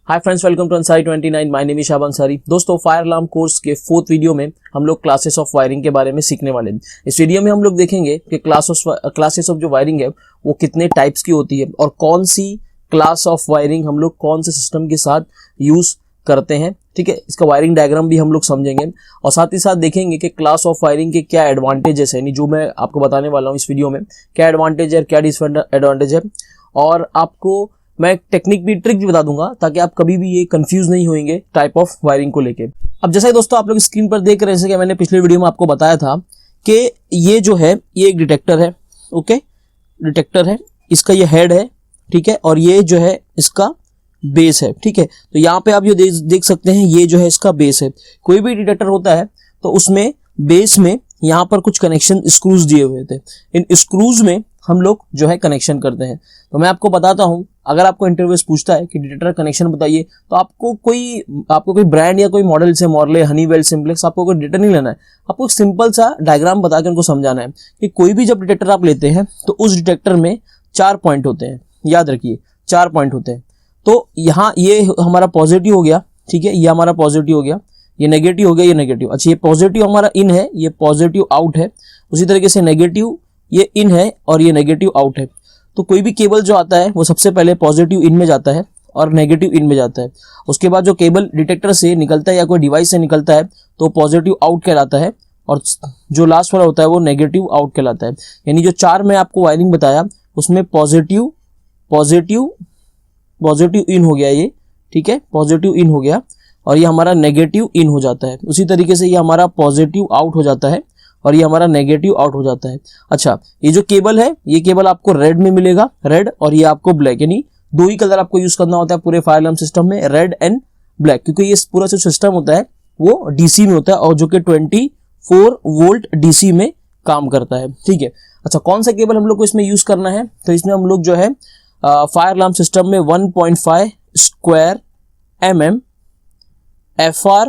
Hi friends, welcome to Ansari 29। My name is Shab Ansari. दोस्तों, fire alarm course के 4th video में हम लोग क्लासेस ऑफ वायरिंग के बारे में सीखने वाले हैं। इस वीडियो में हम लोग देखेंगे कि क्लासेस ऑफ जो वायरिंग है वो कितने टाइप्स की होती है और कौन सी क्लास ऑफ वायरिंग हम लोग कौन से सिस्टम के साथ यूज करते हैं। ठीक है, इसका वायरिंग डायग्राम भी हम लोग समझेंगे और साथ ही साथ देखेंगे कि क्लास ऑफ वायरिंग के क्या एडवांटेजेस है, यानी जो मैं आपको बताने वाला हूँ इस वीडियो में क्या एडवांटेज है, क्या डिसएडवांटेज है, और आपको मैं ट्रिक भी बता दूंगा ताकि आप कभी भी ये कंफ्यूज नहीं होंगे टाइप ऑफ वायरिंग को लेके। अब जैसे दोस्तों आप लोग स्क्रीन पर देख रहे हैं, जैसे कि मैंने पिछले वीडियो में आपको बताया था कि ये जो है ये एक डिटेक्टर है। ओके, डिटेक्टर है, इसका ये हेड है, ठीक है, और ये जो है इसका बेस है। ठीक है, तो यहाँ पे आप ये देख सकते हैं, ये जो है इसका बेस है। कोई भी डिटेक्टर होता है तो उसमें बेस में यहाँ पर कुछ कनेक्शन स्क्रूज दिए हुए थे। इन स्क्रूज में हम लोग जो है कनेक्शन करते हैं। तो मैं आपको बताता हूं, अगर आपको इंटरव्यूअर पूछता है कि डिटेक्टर कनेक्शन बताइए, तो आपको कोई ब्रांड या कोई मॉडल से मॉर्ले, हनीवेल, सिंप्लेक्स, आपको कोई डिटेक्टर नहीं लेना है। आपको एक सिंपल सा डायग्राम बता के उनको समझाना है कि कोई भी जब डिटेक्टर आप लेते हैं तो उस डिटेक्टर में 4 पॉइंट होते हैं। याद रखिए, 4 पॉइंट होते हैं। तो यहाँ ये हमारा पॉजिटिव हो गया, ठीक है, ये हमारा पॉजिटिव हो गया, ये नेगेटिव हो गया, ये नेगेटिव। अच्छा, ये पॉजिटिव हमारा इन है, ये पॉजिटिव आउट है। उसी तरीके से नेगेटिव ये इन है और ये नेगेटिव आउट है। तो कोई भी केबल जो आता है वो सबसे पहले पॉजिटिव इन में जाता है और नेगेटिव इन में जाता है। उसके बाद जो केबल डिटेक्टर से निकलता है या कोई डिवाइस से निकलता है तो पॉजिटिव आउट कहलाता है और जो लास्ट वाला होता है वो नेगेटिव आउट कहलाता है। यानी जो 4 में आपको वायरिंग बताया उसमें पॉजिटिव इन हो गया ये, ठीक है, पॉजिटिव इन हो गया और ये हमारा नेगेटिव इन हो जाता है। उसी तरीके से ये हमारा पॉजिटिव आउट हो जाता है और ये हमारा नेगेटिव आउट हो जाता है। अच्छा, ये जो केबल है ये केबल आपको रेड में मिलेगा, रेड, और ये आपको ब्लैक, यानी 2 ही कलर आपको यूज करना होता है पूरे फायर अलार्म सिस्टम में, रेड एंड ब्लैक, क्योंकि ये पूरा जो सिस्टम होता है वो डीसी में होता है और जो कि 24 वोल्ट डीसी में काम करता है। ठीक है, अच्छा, कौन सा केबल हम लोग को इसमें यूज करना है? तो इसमें हम लोग जो है फायर अलार्म सिस्टम में 1.5 square mm FR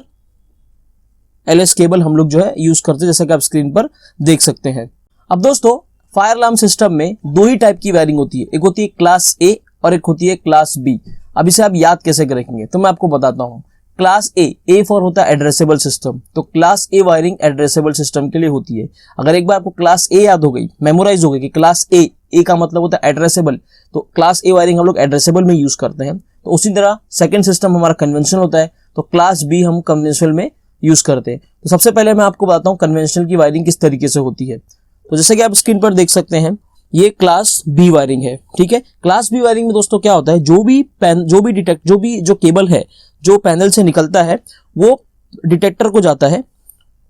LS cable हम लोग जो है यूज करते हैं, जैसा कि आप स्क्रीन पर देख सकते हैं। अब दोस्तों, फायर अलार्म सिस्टम में 2 ही टाइप की वायरिंग होती है, एक होती है क्लास ए और एक होती है क्लास बी। अब इसे आप याद कैसे करेंगे तो मैं आपको बताता हूं। क्लास ए फॉर होता है एड्रेसेबल सिस्टम, तो क्लास ए वायरिंग एड्रेसेबल सिस्टम के लिए होती है। अगर एक बार आपको क्लास ए याद हो गई, मेमोराइज हो गई कि क्लास ए का मतलब होता है एड्रेसेबल, तो क्लास ए वायरिंग हम लोग एड्रेसेबल में यूज करते हैं। तो उसी तरह सेकंड सिस्टम हमारा कन्वेंशनल होता है, तो क्लास बी हम कन्वेंशनल में यूज करते हैं। तो सबसे पहले मैं आपको बताता हूं कन्वेंशनल की वायरिंग किस तरीके से होती है। तो जैसे कि आप स्क्रीन पर देख सकते हैं, ये क्लास बी वायरिंग है। ठीक है, क्लास बी वायरिंग में दोस्तों क्या होता है, जो केबल है जो पैनल से निकलता है वो डिटेक्टर को जाता है।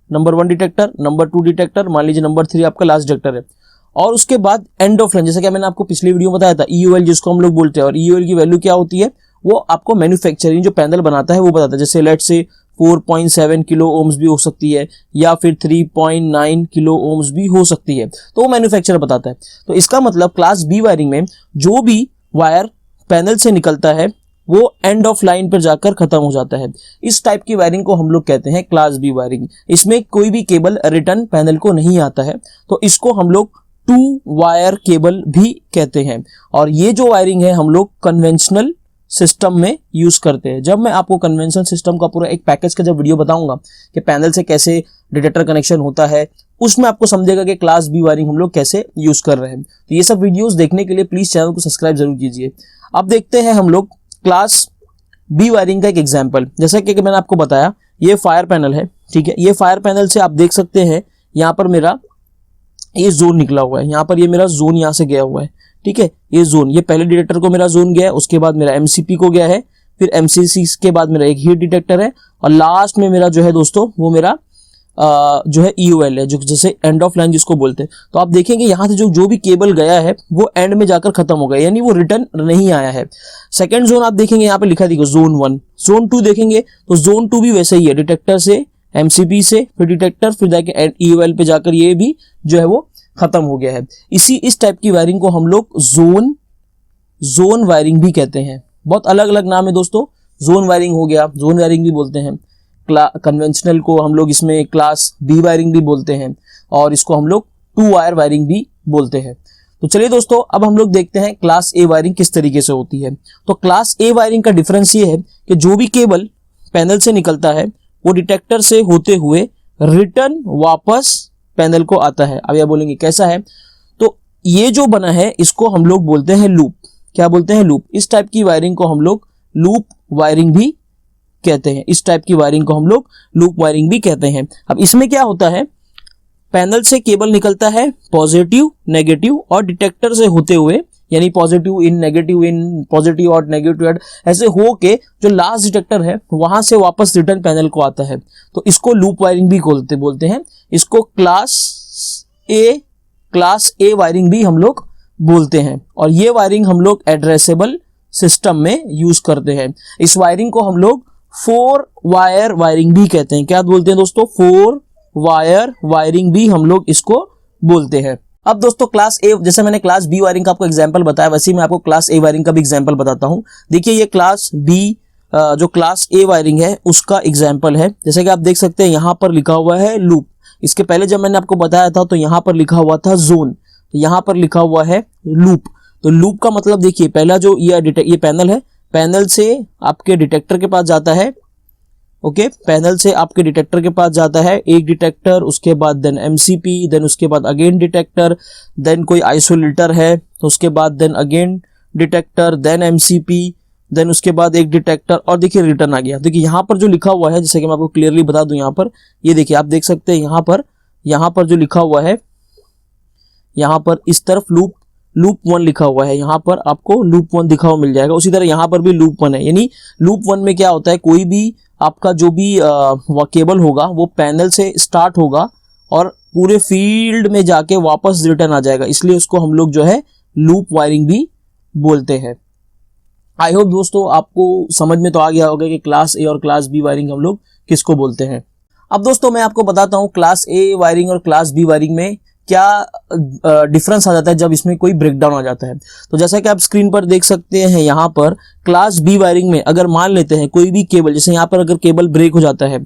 नंबर 1 डिटेक्टर, नंबर 2 डिटेक्टर, मान लीजिए नंबर 3 आपका लास्ट डिटेक्टर है, और उसके बाद एंड ऑफ लाइन, जैसे कि मैंने आपको पिछली वीडियो में बताया था, EOL जिसको हम लोग बोलते हैं, और EOL की वैल्यू क्या होती है वो आपको मैन्युफैक्चरिंग जो पैनल बनाता है वो बताता है। जैसे लेट से 4.7 किलो ओम्स भी हो सकती है या फिर 3.9 किलो ओम्स भी हो सकती है, तो वो मैन्युफैक्चरर बताता है। तो इसका मतलब क्लास बी वायरिंग में जो भी वायर पैनल से निकलता है वो एंड ऑफ लाइन पर जाकर खत्म हो जाता है। इस टाइप की वायरिंग को हम लोग कहते हैं क्लास बी वायरिंग। इसमें कोई भी केबल रिटर्न पैनल को नहीं आता है, तो इसको हम लोग 2 वायर केबल भी कहते हैं। और ये जो वायरिंग है हम लोग कन्वेंशनल सिस्टम में यूज करते हैं। जब मैं आपको कन्वेंशनल सिस्टम का पूरा एक पैकेज का जब वीडियो बताऊंगा कि पैनल से कैसे डिटेक्टर कनेक्शन होता है, उसमें आपको समझेगा कि क्लास बी वायरिंग हम लोग कैसे यूज कर रहे हैं। तो ये सब वीडियोस देखने के लिए प्लीज चैनल को सब्सक्राइब जरूर कीजिए। अब देखते हैं हम लोग क्लास बी वायरिंग का एक एग्जाम्पल। जैसा कि मैंने आपको बताया, ये फायर पैनल है, ठीक है, ये फायर पैनल से आप देख सकते हैं यहाँ पर मेरा ये जोन निकला हुआ है, यहाँ पर ये मेरा जोन यहाँ से गया हुआ है, ठीक है, ये जोन, ये पहले डिटेक्टर को मेरा जोन गया है, उसके बाद मेरा MCP को गया है, फिर MCC के बाद मेरा एक हीट डिटेक्टर है, और लास्ट में मेरा जो है दोस्तों वो मेरा जो है EOL है, जो जैसे एंड ऑफ लाइन जिसको बोलते हैं। तो आप देखेंगे यहाँ से जो भी केबल गया है वो एंड में जाकर खत्म हो गया, यानी वो रिटर्न नहीं आया है। सेकंड जोन आप देखेंगे यहाँ पे लिखा देखो जोन 1, जोन 2 देखेंगे तो जोन 2 भी वैसे ही है, डिटेक्टर से MCP से फिर डिटेक्टर, फिर जाके EOL पे जाकर ये भी जो है वो खत्म हो गया है। इस टाइप की वायरिंग को हम लोग जोन वायरिंग भी कहते हैं। बहुत अलग अलग नाम है दोस्तों, जोन वायरिंग हो गया, जोन वायरिंग भी बोलते हैं। कन्वेंशनल को हम लोग इसमें क्लास बी वायरिंग भी बोलते हैं और इसको हम लोग 2 वायर वायरिंग भी बोलते हैं। तो चलिए दोस्तों, अब हम लोग देखते हैं क्लास ए वायरिंग किस तरीके से होती है। तो क्लास ए वायरिंग का डिफरेंस ये है कि जो भी केबल पैनल से निकलता है वो डिटेक्टर से होते हुए रिटर्न वापस पैनल को आता है। अब यह बोलेंगे कैसा है, तो ये जो बना है इसको हम लोग बोलते हैं लूप। क्या बोलते हैं? लूप। इस टाइप की वायरिंग को हम लोग लूप वायरिंग भी कहते हैं। इस टाइप की वायरिंग को हम लोग लूप वायरिंग भी कहते हैं। अब इसमें क्या होता है, पैनल से केबल निकलता है पॉजिटिव, नेगेटिव और डिटेक्टर से होते हुए, यानी positive in, negative in, positive और नेगेटिव एड, ऐसे हो के जो लास्ट डिटेक्टर है वहां से वापस रिटर्न पैनल को आता है। तो इसको लूप वायरिंग भी बोलते हैं। इसको क्लास ए वायरिंग भी हम लोग बोलते हैं। और ये वायरिंग हम लोग एड्रेसेबल सिस्टम में यूज करते हैं। इस वायरिंग को हम लोग 4 वायर वायरिंग भी कहते हैं। क्या बोलते हैं दोस्तों? 4 वायर वायरिंग भी हम लोग इसको बोलते हैं। अब दोस्तों क्लास ए, जैसे मैंने क्लास बी वायरिंग का आपको एग्जांपल बताया, वैसे ही मैं आपको क्लास ए वायरिंग का भी एग्जांपल बताता हूं। देखिए ये क्लास बी जो क्लास ए वायरिंग है उसका एग्जांपल है। जैसे कि आप देख सकते हैं यहाँ पर लिखा हुआ है लूप। इसके पहले जब मैंने आपको बताया था तो यहाँ पर लिखा हुआ था जोन, यहाँ पर लिखा हुआ है लूप। तो लूप का मतलब देखिए, पहला जो ये पैनल है, पैनल से आपके डिटेक्टर के पास जाता है। ओके, पैनल से आपके डिटेक्टर के पास जाता है एक डिटेक्टर, उसके बाद देन एमसीपी, देन उसके बाद अगेन डिटेक्टर, देन कोई आइसोलेटर है तो उसके बाद then again detector, then MCP, then उसके बाद एक डिटेक्टर, और देखिए रिटर्न आ गया। देखिए यहाँ पर जो लिखा हुआ है, जैसे कि मैं आपको क्लियरली बता दूं, यहाँ पर ये देखिए, आप देख सकते हैं यहाँ पर जो लिखा हुआ है, यहाँ पर इस तरफ लूप 1 लिखा हुआ है, यहाँ पर आपको लूप 1 दिखा हुआ मिल जाएगा। उसी तरह यहाँ पर भी लूप 1 है। यानी लूप 1 में क्या होता है, कोई भी आपका जो भी केबल होगा वो पैनल से स्टार्ट होगा और पूरे फील्ड में जाके वापस रिटर्न आ जाएगा, इसलिए उसको हम लोग जो है लूप वायरिंग भी बोलते हैं। आई होप दोस्तों आपको समझ में तो आ गया होगा कि क्लास ए और क्लास बी वायरिंग हम लोग किसको बोलते हैं। अब दोस्तों मैं आपको बताता हूँ क्लास ए वायरिंग और क्लास बी वायरिंग में क्या डिफरेंस आ जाता है जब इसमें कोई ब्रेकडाउन आ जाता है। तो जैसा कि आप स्क्रीन पर देख सकते हैं, यहाँ पर क्लास बी वायरिंग में अगर मान लेते हैं कोई भी केबल, जैसे यहाँ पर अगर केबल ब्रेक हो जाता है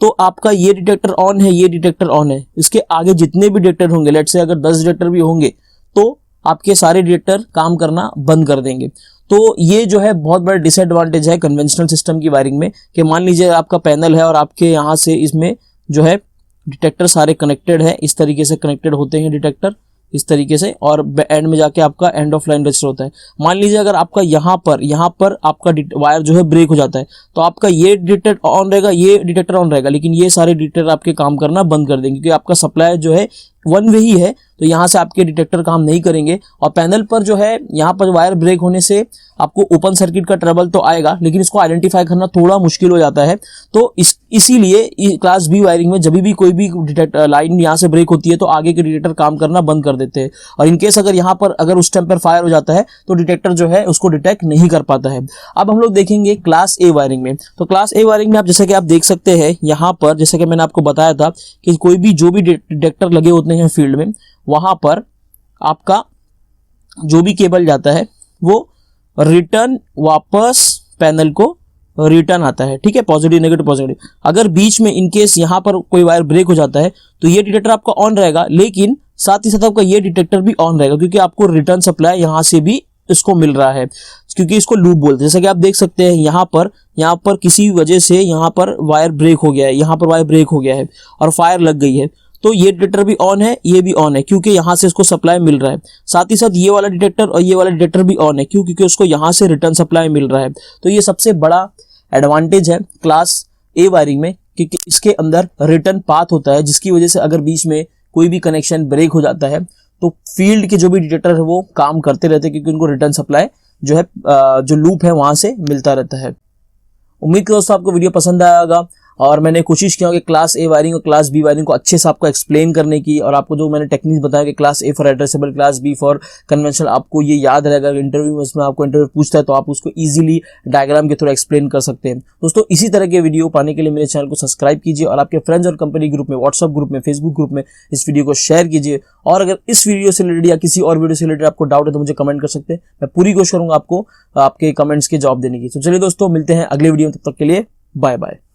तो आपका ये डिटेक्टर ऑन है, ये डिटेक्टर ऑन है, इसके आगे जितने भी डिटेक्टर होंगे, लेट्स से अगर 10 डिटेक्टर भी होंगे तो आपके सारे डिटेक्टर काम करना बंद कर देंगे। तो ये जो है बहुत बड़ा डिसएडवांटेज है कन्वेंशनल सिस्टम की वायरिंग में, कि मान लीजिए आपका पैनल है और आपके यहाँ से इसमें जो है डिटेक्टर सारे कनेक्टेड है, इस तरीके से कनेक्टेड होते हैं डिटेक्टर इस तरीके से, और एंड में जाके आपका एंड ऑफ लाइन रजिस्टर होता है। मान लीजिए अगर आपका यहाँ पर आपका वायर जो है ब्रेक हो जाता है तो आपका ये डिटेक्टर ऑन रहेगा, ये डिटेक्टर ऑन रहेगा, लेकिन ये सारे डिटेक्टर आपके काम करना बंद कर देंगे, क्योंकि आपका सप्लाई जो है 1 वे ही है, तो यहाँ से आपके डिटेक्टर काम नहीं करेंगे। और पैनल पर जो है यहाँ पर वायर ब्रेक होने से आपको ओपन सर्किट का ट्रबल तो आएगा, लेकिन इसको आइडेंटिफाई करना थोड़ा मुश्किल हो जाता है। तो इसीलिए क्लास बी वायरिंग में जब भी कोई भी लाइन यहाँ से ब्रेक होती है तो आगे के डिटेक्टर काम करना बंद कर देते हैं, और इनकेस अगर यहाँ पर अगर उस टाइम पर फायर हो जाता है तो डिटेक्टर जो है उसको डिटेक्ट नहीं कर पाता है। अब हम लोग देखेंगे क्लास ए वायरिंग में। तो क्लास ए वायरिंग में आप जैसे कि आप देख सकते हैं, यहाँ पर जैसे कि मैंने आपको बताया था कि कोई भी जो भी डिटेक्टर लगे होते हैं फील्ड में, वहां पर आपका जो भी केबल जाता है वो रिटर्न वापस पैनल को रिटर्न आता है। ठीक है, पॉजिटिव नेगेटिव पॉजिटिव। अगर बीच में इनकेस यहाँ पर कोई वायर ब्रेक हो जाता है तो ये डिटेक्टर आपका ऑन रहेगा, लेकिन साथ ही साथ आपका ये डिटेक्टर भी ऑन रहेगा, क्योंकि आपको रिटर्न सप्लाई यहाँ से भी इसको मिल रहा है, क्योंकि इसको लूप बोलते हैं। जैसा कि आप देख सकते हैं यहाँ पर किसी वजह से यहाँ पर वायर ब्रेक हो गया है, यहाँ पर वायर ब्रेक हो गया है और फायर लग गई है, तो ये डिटेक्टर भी ऑन है, ये भी ऑन है, क्योंकि यहाँ से इसको सप्लाई मिल रहा है। साथ ही साथ ये वाला डिटेक्टर और ये वाला डिटेक्टर भी ऑन है, क्योंकि उसको यहाँ से रिटर्न सप्लाई मिल रहा है। तो ये सबसे बड़ा एडवांटेज है क्लास ए वायरिंग में, क्योंकि इसके अंदर रिटर्न पाथ होता है, जिसकी वजह से अगर बीच में कोई भी कनेक्शन ब्रेक हो जाता है तो फील्ड के जो भी डिटेक्टर है वो काम करते रहते हैं, क्योंकि उनको रिटर्न सप्लाई जो है जो लूप है वहां से मिलता रहता है। उम्मीद करता हूं दोस्तों आपको वीडियो पसंद आया होगा, और मैंने कोशिश किया कि क्लास ए वायरिंग और क्लास बी वायरिंग को अच्छे से आपको एक्सप्लेन करने की, और आपको जो मैंने टेक्निक्स बताया कि class A for addressable, class B for conventional, आपको ये याद रहेगा। इंटरव्यू में उसमें आपको इंटरव्यू पूछता है तो आप उसको इजीली डायग्राम के थ्रू एक्सप्लेन कर सकते हैं। दोस्तों इसी तरह के वीडियो पाने के लिए मेरे चैनल को सब्सक्राइब कीजिए, और आपके फ्रेंड्स और कंपनी ग्रुप में, व्हाट्सएप ग्रुप में, फेसबुक ग्रुप में इस वीडियो को शेयर कीजिए। और अगर इस वीडियो से रिलेटेड या किसी और वीडियो से रिलेटेड आपको डाउट है तो मुझे कमेंट कर सकते हैं, मैं पूरी कोशिश करूंगा आपको आपके कमेंट्स के जवाब देने की। तो चलिए दोस्तों मिलते हैं अगले वीडियो में, तब तक के लिए बाय बाय।